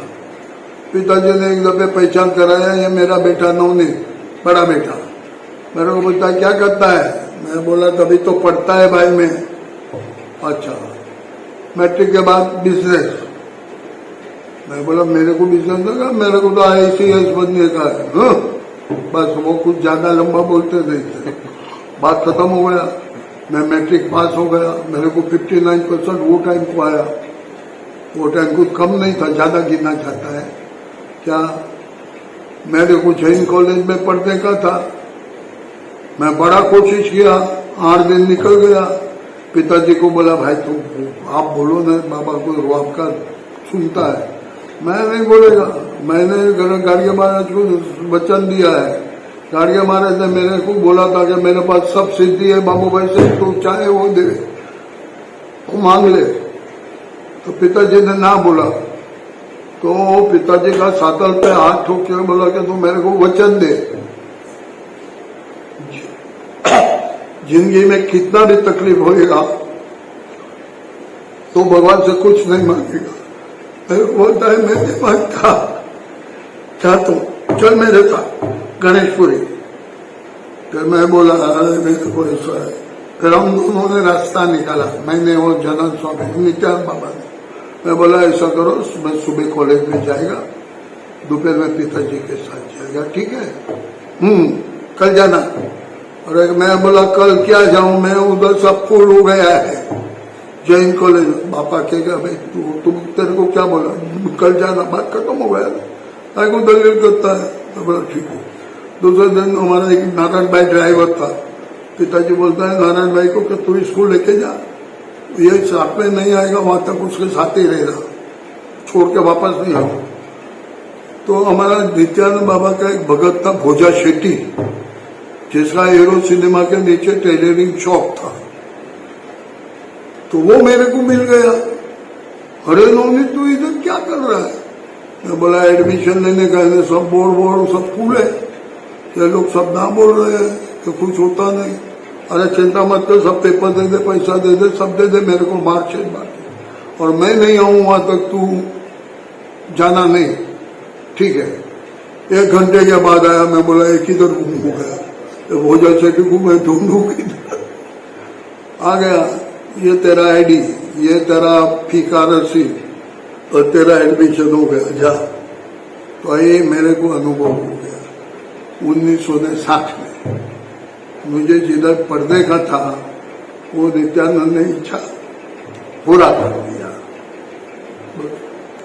पिताजी ने एक दफे पहचान कराया, ये मेरा बेटा नवनीत, बड़ा बेटा। मेरे को बोलता है क्या करता है? मैं बोला तभी तो पढ़ता है भाई मैं। अच्छा, मैट्रिक के बाद बिजनेस। मैं बोला मेरे को बिजनेस लगा, मेरे को तो IAS बनने का है। हाँ? बस वो कुछ ज्यादा लंबा बोलते नहीं थे, बात खत्म हो गया। मैं मैट्रिक पास हो गया, मेरे को 59% वो टाइम को आया। वो टाइम कुछ कम नहीं था, ज्यादा गिनना चाहता है क्या। मेरे को जैन कॉलेज में पढ़ने का था। मैं बड़ा कोशिश किया, 8 दिन निकल गया। पिताजी को बोला भाई तुम आप बोलो ना, बाबा को आपका सुनता है। मैं नहीं बोलेगा, मैंने गाड़िया महाराज को वचन दिया है। गाड़िया महाराज ने मेरे को बोला था कि मेरे पास सब सिद्धि है बाबू भाई से, तो चाहे वो दे, वो मांग ले। तो पिताजी ने ना बोला, तो पिताजी का सातल पे हाथ ठोक के बोला कि तू मेरे को वचन दे, जिंदगी में कितना भी तकलीफ होएगा तो भगवान से कुछ नहीं मांगेगा। मेरे को बोलता है मैं नहीं मांगता, क्या तो चल मेरे साथ गणेशपुरी। फिर मैं बोला अरे मेरे को ऐसा है। फिर हम दोनों ने रास्ता निकाला, मैंने और जनन स्वामी नित्यानंद बाबा ने। मैं बोला ऐसा करो, मैं सुबह कॉलेज में जाएगा, दोपहर में पिताजी के साथ जाएगा, ठीक है? कल जाना। और मैं बोला कल क्या जाऊं, मैं उधर सब फूल हो गया है जैन कॉलेज। पापा कहेगा भाई तुम तेरे को क्या बोला, कल जाना, बात खत्म हो गया। आई को दलील करता है, तो बोला ठीक है। दूसरे दिन हमारा एक नारायण भाई ड्राइवर था। पिताजी बोलता है नारायण भाई को कि तू स्कूल लेके जा, ये साथ में नहीं आएगा, वहां तक उसके साथ ही रहेगा, छोड़ के वापस नहीं आएगा। तो हमारा नित्यानंद बाबा का एक भगत था भोजा शेट्टी, जिसका हीरो सिनेमा के नीचे टेलरिंग शॉप था। तो वो मेरे को मिल गया। अरे नवनीत तू इधर क्या कर रहा है? मैं बोला एडमिशन लेने का है, सब बोर्ड सब फूल है, ये लोग सब ना बोल रहे हैं कि कुछ होता नहीं। अरे चिंता मत कर, सब पेपर दे दे, पैसा दे दे, सब दे दे, मेरे को मार्कशीट बाकी, और मैं नहीं आऊं वहां तक, तू जाना नहीं, ठीक है। 1 घंटे के बाद आया। मैं बोला एक इधर घूम हो गया, भोजा शेट्टी को मैं ढूंढू किधर। आ गया, ये तेरा आईडी, ये तेरा फीका रसीद और तेरा एडमिशन हो गया, जा। तो ये मेरे को अनुभव हो गया 1960 में। मुझे जिधर पढ़ने का था वो नित्यानंद ने इच्छा पूरा कर दिया।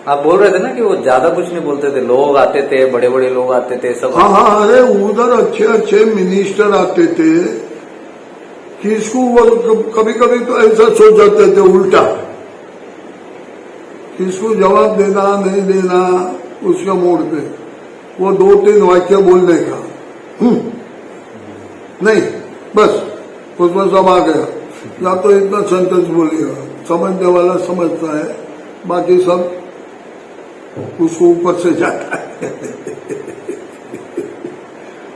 आप बोल रहे थे ना कि वो ज्यादा कुछ नहीं बोलते थे, लोग आते थे, बड़े बड़े लोग आते थे सब। हाँ हाँ, अरे उधर अच्छे अच्छे मिनिस्टर आते थे कि इसको वो कभी कभी तो ऐसा सोच जाते थे उल्टा कि इसको जवाब देना नहीं देना उसका मोड़ पे वो 2-3 वाक्य बोलने का नहीं बस उसमें सब आ गया। या तो इतना सेंटेंस बोलेगा, समझने वाला समझता है, बाकी सब उसको ऊपर से जाता है।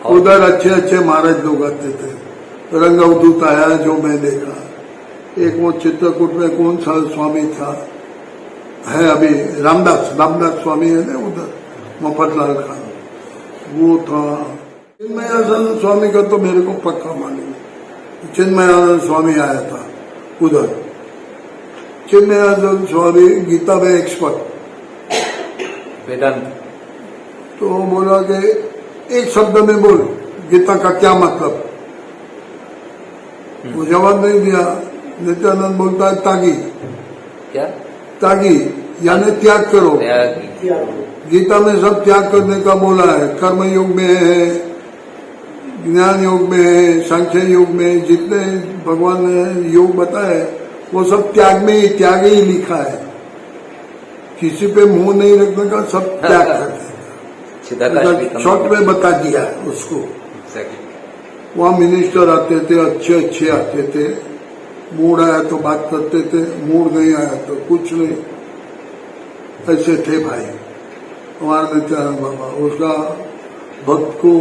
उधर अच्छे अच्छे महाराज लोग आते थे। रंग अवधूत आया जो मैं देखा, एक वो चित्रकूट में कौन सा स्वामी था, है अभी रामदास स्वामी है ना उधर, मफतलाल खान, वो था। चिन्मयानंद स्वामी का तो मेरे को पक्का मालूम, चिन्मयानंद स्वामी आया था उधर। चिन्मयानंद स्वामी गीता में एक्सपर्ट, वेदांत। तो बोला कि एक शब्द में बोल गीता का क्या मतलब। वो जवाब नहीं दिया। नित्यानंद बोलता है तागी। क्या? तागी यानी त्याग करो। त्याग। गीता में सब त्याग करने का बोला है, कर्म योग में है, ज्ञान योग में है, सांख्य योग में, जितने भगवान ने योग बताए वो सब त्याग में ही, त्याग ही लिखा है। किसी पे मुंह नहीं रखने का, सब त्याग करने। शॉर्ट में बता दिया उसको। वहाँ मिनिस्टर आते थे, अच्छे अच्छे आते थे, मूड आया तो बात करते थे, मूड नहीं आया तो कुछ नहीं, ऐसे थे भाई हमारे नित्यानंद बाबा। उसका भक्त को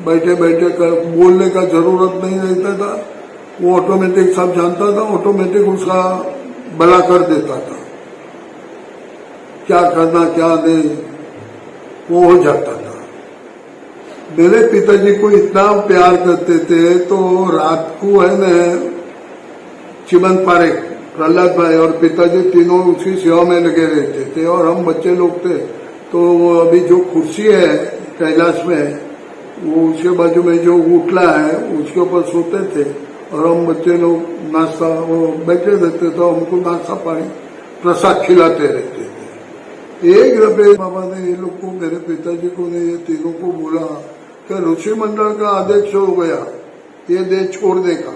बैठे बैठे कर बोलने का जरूरत नहीं रहता था, वो ऑटोमेटिक सब जानता था, ऑटोमेटिक उसका भला कर देता था। क्या करना क्या नहीं वो हो जाता था। मेरे पिताजी को इतना प्यार करते थे तो रात को है न चिमन पारेख, प्रहलाद भाई और पिताजी तीनों उसकी सेवा में लगे रहते थे और हम बच्चे लोग थे। तो अभी जो कुर्सी है कैलाश में, वो उसके बाजू में जो उठला है उसके ऊपर सोते थे और हम बच्चे लोग नाश्ता वो बैठे रहते थे, हमको नाश्ता पानी प्रसाद खिलाते रहते थे। एक दफे बाबा ने ये लोग को, मेरे पिताजी को ने, ये तीनों को बोला कि ऋषि मंडल का आदेश हो गया ये देश छोड़ने का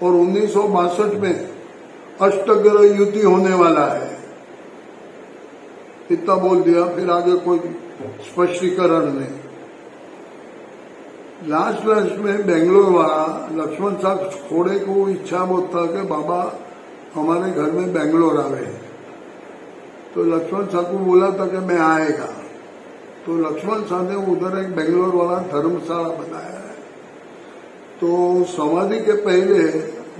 और 1962 में अष्टग्रह युति होने वाला है। इतना बोल दिया, फिर आगे कोई स्पष्टीकरण नहीं। लास्ट में बेंगलोर वाला लक्ष्मण साहब खोड़े को इच्छा बहुत था कि बाबा हमारे घर में बेंगलोर आवे, तो लक्ष्मण साहब को बोला था कि मैं आएगा। तो लक्ष्मण साहब ने उधर एक बेंगलोर वाला धर्मशाला बनाया है। तो समाधि के पहले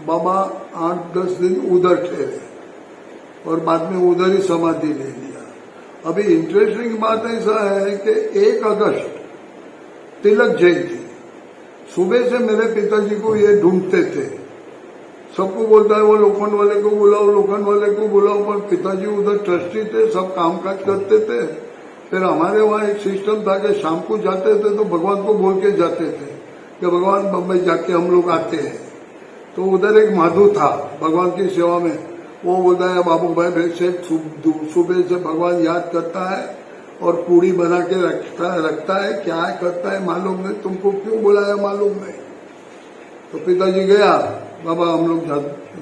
बाबा 8-10 दिन उधर ठहरे और बाद में उधर ही समाधि ले लिया। अभी इंटरेस्टिंग बात ऐसा है कि 1 अगस्त तिलक जयंती, सुबह से मेरे पिताजी को ये ढूंढते थे, सबको बोलता है वो लोखंड वाले को बुलाओ, लोखंड वाले को बुलाओ, पर पिताजी उधर ट्रस्टी थे, सब कामकाज करते थे। फिर हमारे वहाँ एक सिस्टम था कि शाम को जाते थे तो भगवान को बोल के जाते थे कि भगवान बम्बई जाके हम लोग आते हैं। तो उधर एक माधु था भगवान की सेवा में, वो बोलता है बाबू भाई से सुबह से भगवान याद करता है और पूड़ी बना के रखता है, क्या है करता है मालूम नहीं, तुमको क्यों बुलाया मालूम नहीं। तो पिताजी गया, बाबा हम लोग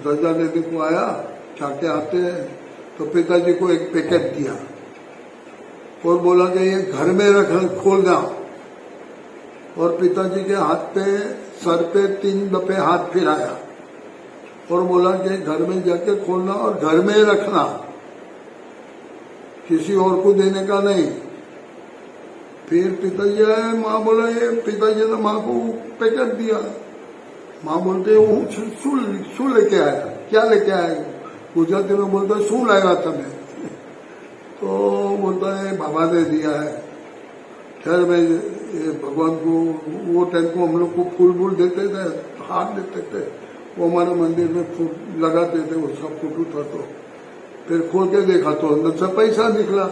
ध्वजा लेने को आया, जाके आते हैं। तो पिताजी को एक पैकेट दिया और बोला कि ये घर में रख खोलना, और पिताजी के हाथ पे सर पे 3 दफे हाथ फिराया और बोला कि घर में जाके खोलना और घर में रखना, किसी और को देने का नहीं। फिर पिताजी आए, माँ बोला ये, पिताजी ने माँ को पैकेट दिया। माँ बोलते शू लेके आया, क्या लेके आया, गुजराती में बोलता है शू लाया था मैं। तो बोलता है बाबा ने दिया है। खैर मैं ये भगवान को, वो टाइम को हम लोग को फूल देते थे, हाथ देते थे, वो हमारे मंदिर में फूल लगाते थे, उसका फोटो था। तो फिर खोल के देखा तो अंदर से पैसा निकला,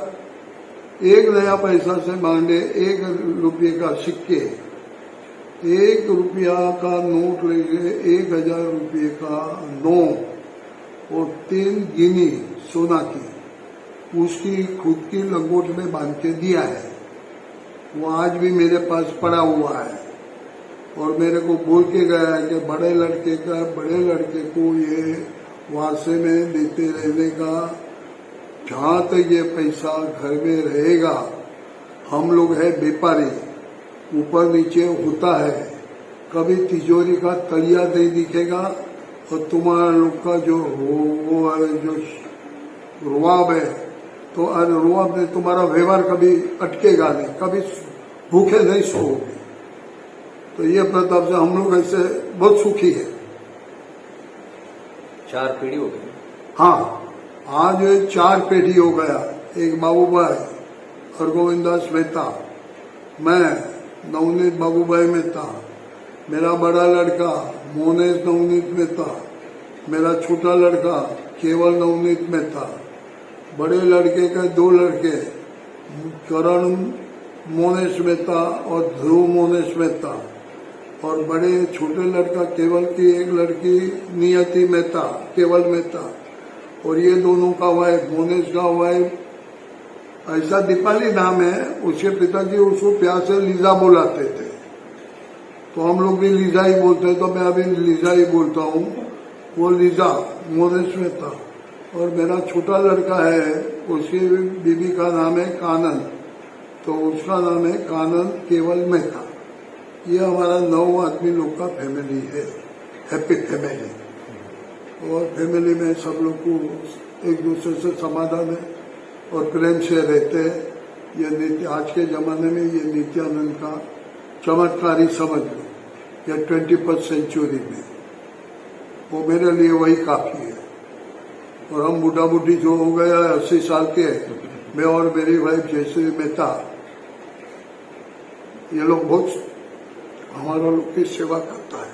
1 नया पैसा से मांडे 1 रुपये का सिक्के, 1 रुपया का नोट लेके 1000 रुपये का नोट और 3 गिनी सोना की, उसकी खुद की लंगोट में बांध के दिया है। वो आज भी मेरे पास पड़ा हुआ है और मेरे को बोल के गया है कि बड़े लड़के को ये वारसे में देते रहने का, जहां तक ये पैसा घर में रहेगा, हम लोग है व्यापारी, ऊपर नीचे होता है, कभी तिजोरी का तलिया नहीं दिखेगा और तुम्हारा लोग का जो जो रुआब है, तो रुआब में तुम्हारा व्यवहार कभी अटकेगा नहीं, कभी भूखे नहीं सोओगे। तो ये प्रताप से हम लोग ऐसे बहुत सुखी है। 4 पीढ़ी हो गई। हाँ, आज 4 पीढ़ी हो गया। एक बाबूभाई हरगोविंदास मेहता, मैं नवनीत बाबूभाई मेहता, मेरा बड़ा लड़का मोनेश नवनीत मेहता, मेरा छोटा लड़का केवल नवनीत मेहता, बड़े लड़के के 2 लड़के करण मोनेश मेहता और ध्रुव मोनेश मेहता, और बड़े छोटे लड़का केवल की एक लड़की नियति मेहता, केवल मेहता, और ये दोनों का वाइफ मोनेश का वाइफ ऐसा दीपाली नाम है। उसके पिताजी उसको प्यार से लीजा बुलाते थे, तो हम लोग भी लीजा ही बोलते हैं, तो मैं अभी लीजा ही बोलता हूँ। वो लीजा मोनेश मेहता, और मेरा छोटा लड़का है, उसकी बीबी का नाम है कानन, तो उसका नाम है कानन केवल मेहता। ये हमारा 9 आदमी लोग का फैमिली है, हैप्पी फैमिली। और फैमिली में सब लोग को एक दूसरे से समाधान है और प्रेम से रहते हैं। ये नित्य आज के जमाने में ये नित्यानंद का चमत्कार ही समझ लो, या 21st सेंचुरी में वो मेरे लिए वही काफी है। और हम बूढ़ा बूढ़ी जो हो गया 80 साल के, मैं और मेरी वाइफ जयश्री मेहता, ये लोग बहुत हमारा लोग की सेवा करता है,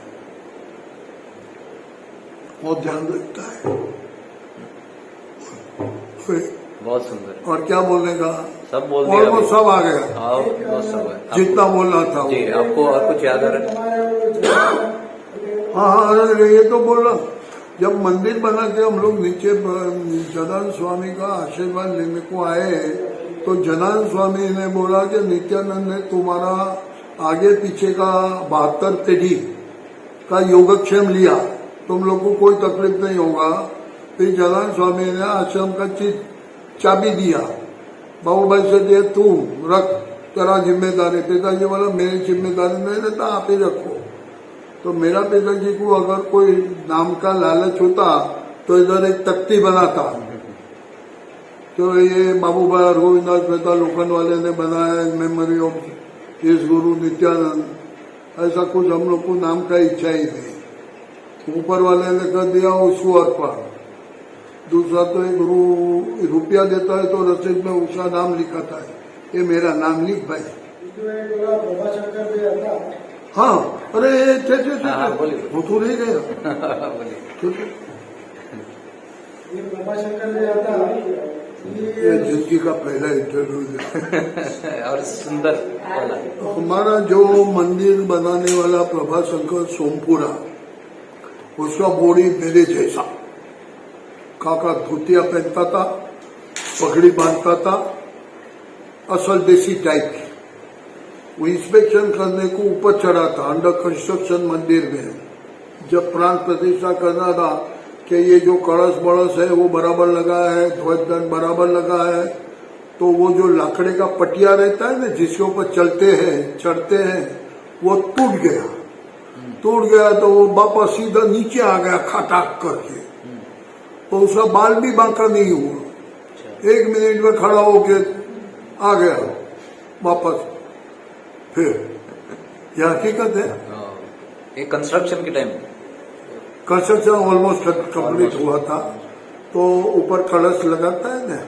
बहुत ध्यान रखता है। बहुत सुंदर। और क्या बोलने का, सब बोल दिया, और वो सब आ गया, बहुत सब है। जितना बोलना था जी, आपको और कुछ याद आ रहा है? हाँ, अरे ये तो बोल रहा, जब मंदिर बना के हम लोग नीचे जनानंद स्वामी का आशीर्वाद लेने को आए, तो जनानंद स्वामी ने बोला कि नित्यानंद ने तुम्हारा आगे पीछे का 72 पीढ़ी का योगक्षेम लिया, तुम लोग को कोई तकलीफ नहीं होगा। फिर जनानंद स्वामी ने आश्रम का चाबी दिया, बाबू भाई से दिया, तू रख, तेरा जिम्मेदारी। पिताजी बोला मेरी जिम्मेदारी नहीं रहता, आप ही रखो। तो मेरा पिताजी को अगर कोई नाम का लालच होता तो इधर एक तख्ती बनाता। तो ये बाबू भाई हरगोविंदास मेहता लोखंड वाले ने बनाया मेमोरी ऑफ इस गुरु नित्यानंद, ऐसा कुछ हम लोग को नाम का इच्छा ही नहीं। ऊपर वाले ने कर दिया उसको अर्पण। दूसरा तो एक गुरु रुपया देता है तो रसीद में उसका नाम लिखाता है, ये मेरा नाम लिख भाई। हाँ, अरे वो तो नहीं गया। ये जिंदगी का पहला इंटरव्यू और सुंदर। हमारा जो मंदिर बनाने वाला प्रभाशंकर सोमपुरा, उसका बॉडी मेरे जैसा, काका धोतिया पहनता था, पगड़ी बांधता था, असल देसी टाइप की। वो इंस्पेक्शन करने को ऊपर चढ़ा था अंडर कंस्ट्रक्शन मंदिर में, जब प्राण प्रतिष्ठा करना था कि ये जो कलश बड़स है वो बराबर लगा है, ध्वजदंड बराबर लगा है, तो वो जो लाकड़े का पटिया रहता है ना जिसके ऊपर चलते हैं चढ़ते हैं, वो टूट गया तो वो वापस सीधा नीचे आ गया खटाक करके, तो उसका बाल भी बांका नहीं हुआ। 1 मिनट में खड़ा होके आ गया वापस। फिर यह हकीकत है। ये कंस्ट्रक्शन के टाइम कंस्ट्रक्शन ऑलमोस्ट कंप्लीट हुआ था, तो ऊपर कलश लगाता है ना,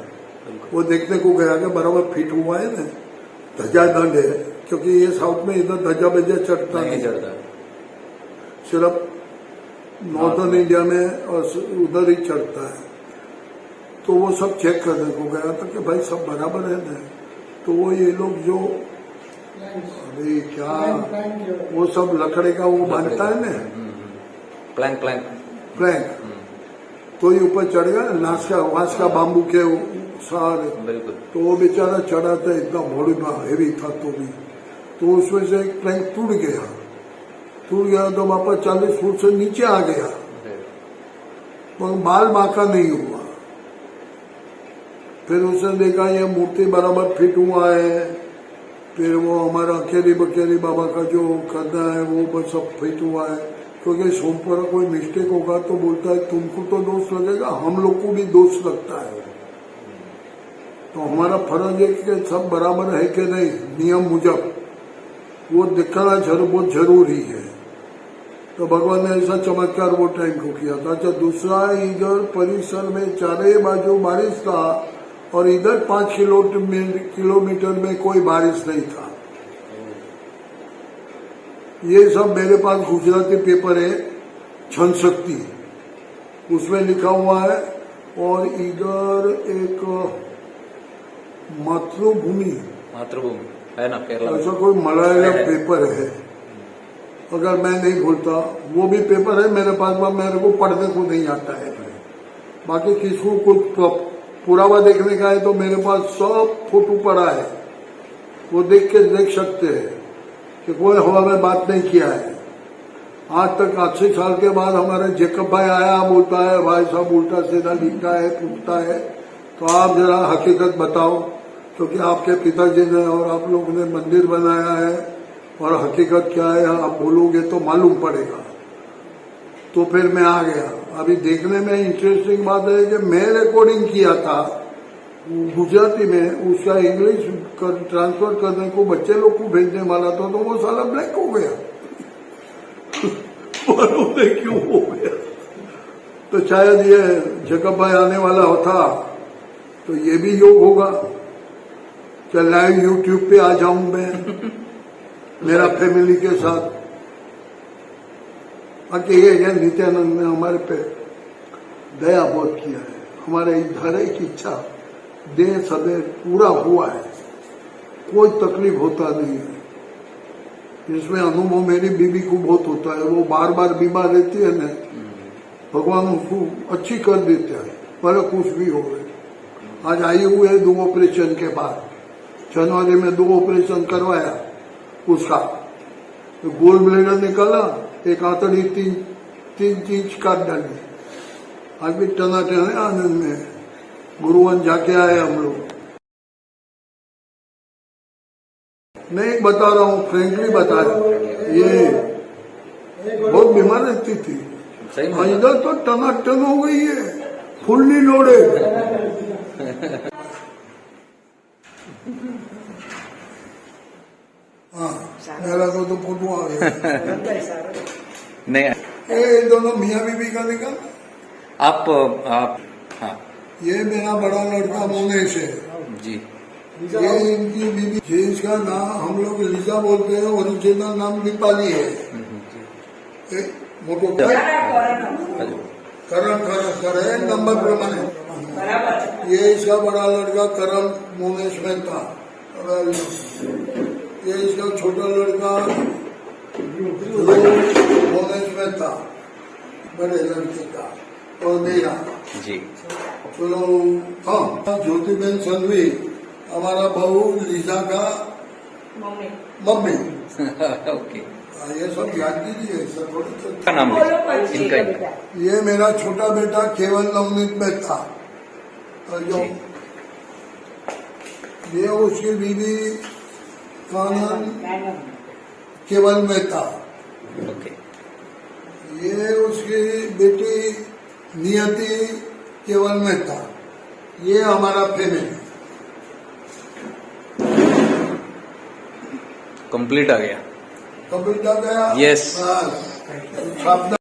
वो देखने को गया कि बराबर फिट हुआ है ना, ध्वजा दंड है, क्योंकि ये साउथ में इधर ध्वजा बजा चढ़ता नहीं, सिर्फ नॉर्दर्न इंडिया में और उधर ही चढ़ता है। तो वो सब चेक करने को गया था कि भाई सब बराबर है ना, तो वो ये लोग जो अभी क्या वो सब लकड़े का वो बांधता है ना, प्लैंक तो ही ऊपर चढ़ गया नाश का वास का बाम्बू के सहारे। बिल्कुल। तो वो बेचारा चढ़ा था, इतना बॉडी में हेवी था तो उसमें से एक प्लैंक टूट गया तो वापस 40 फुट से नीचे आ गया, पर बाल बांका नहीं हुआ। फिर उसने देखा ये मूर्ति बराबर फिट हुआ है, फिर वो हमारा अकेली बकेली बाबा का जो करना है वो बस सब फिट हुआ है। क्योंकि सोमपुरा कोई मिस्टेक होगा तो बोलता है तुमको तो दोष लगेगा, हम लोग को भी दोष लगता है। तो हमारा फर्ज है कि सब बराबर है कि नहीं नियम मुजब, वो दिखाना बहुत जरूरी है। तो भगवान ने ऐसा चमत्कार वो टाइम को किया था। अच्छा, दूसरा इधर परिसर में चारे बाजू बारिश था और इधर 5 किलोमीटर में कोई बारिश नहीं था। ये सब मेरे पास गुजराती पेपर है, छन शक्ति, उसमें लिखा हुआ है। और इधर एक मातृभूमि है ना, केरला। ऐसा कोई मलयालम पेपर है, अगर मैं नहीं भूलता, वो भी पेपर है मेरे पास, मेरे को पढ़ने को नहीं आता है। बाकी किसको कुछ पुरावा देखने का है तो मेरे पास सब फोटो पड़ा है, वो देख के देख सकते हैं कि कोई हवा में बात नहीं किया है। आज तक 80 साल के बाद हमारे जेकब भाई आया, बोलता है भाई साहब उल्टा सीधा लिखता है, पूछता है, तो आप जरा हकीकत बताओ, क्योंकि आपके पिताजी ने और आप लोगों ने मंदिर बनाया है और हकीकत क्या है आप बोलोगे तो मालूम पड़ेगा। तो फिर मैं आ गया। अभी देखने में इंटरेस्टिंग बात है कि मैं रिकॉर्डिंग किया था गुजराती में, उसका इंग्लिश ट्रांसफर करने को बच्चे लोग को भेजने वाला था, तो वो साला ब्लैक हो गया। क्यों हो गया? तो शायद ये जगह भाई आने वाला होता तो ये भी योग होगा कि लाइव यूट्यूब पे आ जाऊं मैं मेरा फैमिली के साथ। बाकी ये है नित्यानंद ने हमारे पे दया बहुत किया है। हमारे इधर एक इच्छा देह सदैव पूरा हुआ है, कोई तकलीफ होता नहीं है। इसमें अनुभव मेरी बीबी को बहुत होता है, वो बार बार बीमार रहती है ना, भगवान उसको अच्छी कर देते हैं, पर कुछ भी हो गए। आज आई हुई है 2 ऑपरेशन के बाद, जनवरी में 2 ऑपरेशन करवाया उसका, तो गोल्ड ब्लेडर निकाला, एक आंतड़ी 3 इंच काट डाली। आज भी टनाटन है आनंद में, गुरुवन जाके आए हम लोग। नहीं बता रहा हूँ, फ्रेंकली बता रहा हूँ, ये बहुत बीमार रहती थी, इधर तो टनाटन हो गई है, फुल्ली लोडेड। हाँ, मेरा तो फोटो आ गया। नहीं, ये दोनों मियाँ बीबी का निकल। आप हाँ ये मेरा बड़ा लड़का मोनेश है जी, ये इनकी बीबी, जिसका नाम हम लोग लिजा बोलते हैं, ओरिजिनल नाम दीपाली है। मोटो करण नंबर प्रमाणे ये इसका बड़ा लड़का करण मोनेश मेहता, ये इसका छोटा लड़का मोनेश मेहता, बड़े लड़के का, और मेरा जी। चलो हाँ, ज्योतिबेन संघवी हमारा बहू लीजा का मम्मी। ओके, ये सब याद कीजिए, सब थोड़ी का नाम इनका ये मेरा छोटा बेटा केवल नवनीत मेहता, और जो ये उसकी बीवी का नाम केवल मेहता, ओके, ये उसकी बेटी नियति केवल मेहता। ये हमारा फैमिली कंप्लीट आ गया। कंप्लीट आ गया। Yes. बस।